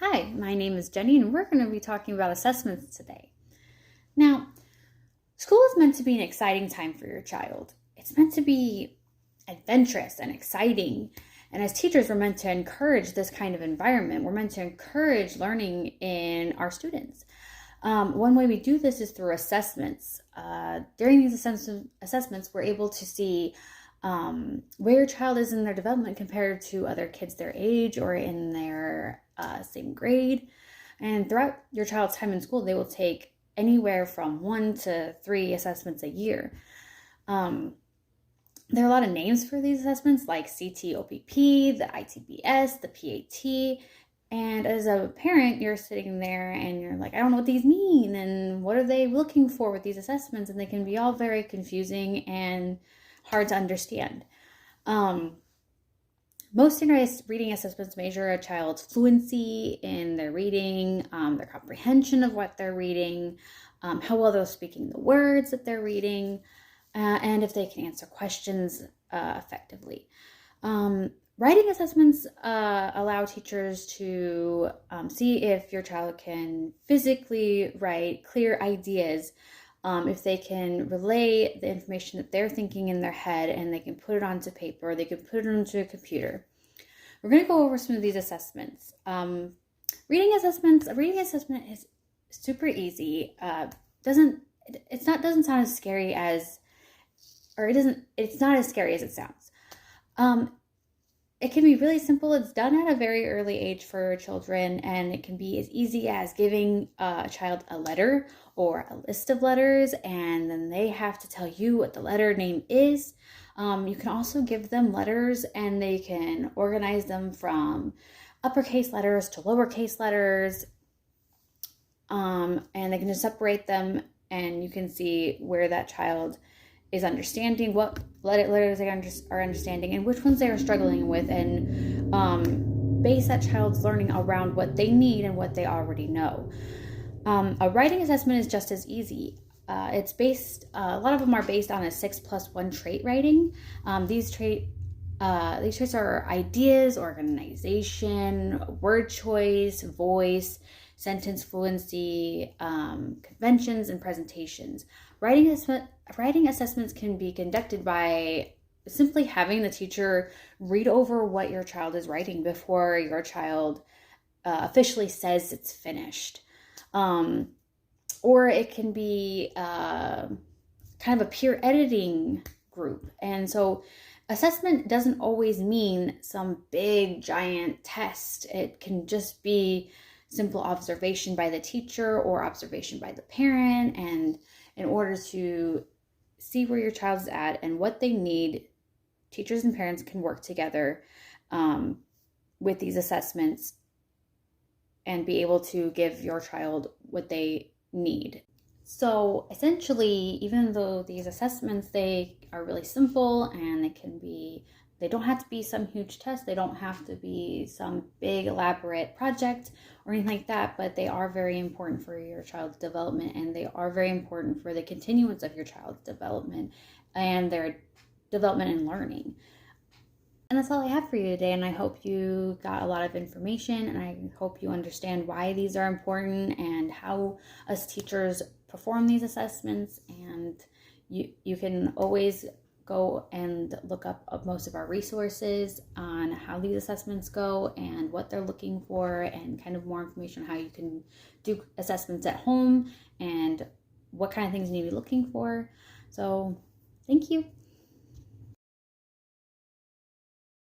Hi, my name is Jenny, and we're going to be talking about assessments today. Now, school is meant to be an exciting time for your child. It's meant to be adventurous and exciting. And as teachers, we're meant to encourage this kind of environment. We're meant to encourage learning in our students. One way we do this is through assessments. During these assessments, we're able to see where your child is in their development compared to other kids their age or in their same grade. And throughout your child's time in school, they will take anywhere from 1 to 3 assessments a year. There are a lot of names for these assessments like CTOPP, the ITBS, the PAT. And as a parent, you're sitting there and you're like, I don't know what these mean and what are they looking for with these assessments? And they can be all very confusing and hard to understand. Most standardized reading assessments measure a child's fluency in their reading, their comprehension of what they're reading, how well they're speaking the words that they're reading, and if they can answer questions effectively. Writing assessments allow teachers to see if your child can physically write clear ideas, if they can relay the information that they're thinking in their head and they can put it onto paper, they can put it onto a computer. We're going to go over some of these assessments. A reading assessment is super easy. Doesn't sound as scary as, it's not as scary as it sounds. It can be really simple. It's done at a very early age for children, and it can be as easy as giving a child a letter or a list of letters, and then they have to tell you what the letter name is. You can also give them letters, and they can organize them from uppercase letters to lowercase letters, and they can just separate them, and you can see where that child is understanding, what letters they are understanding, and which ones they are struggling with, and base that child's learning around what they need and what they already know. A writing assessment is just as easy. It's based, a lot of them are based on a 6+1 trait rating. These traits are ideas, organization, word choice, voice, sentence fluency, conventions, and presentations. Writing assessments can be conducted by simply having the teacher read over what your child is writing before your child officially says it's finished. Or it can be kind of a peer editing group. And so assessment doesn't always mean some big giant test. It can just be simple observation by the teacher or observation by the parent, and in order to see where your child's at and what they need, teachers and parents can work together with these assessments and be able to give your child what they need. So essentially, even though these assessments, they are really simple and they don't have to be some huge test, they don't have to be some big elaborate project or anything like that, but they are very important for your child's development, and they are very important for the continuance of your child's development and their development and learning. And that's all I have for you today, and I hope you got a lot of information, and I hope you understand why these are important and how us teachers perform these assessments. And you can always go and look up most of our resources on how these assessments go and what they're looking for, and kind of more information on how you can do assessments at home and what kind of things you need to be looking for. So thank you.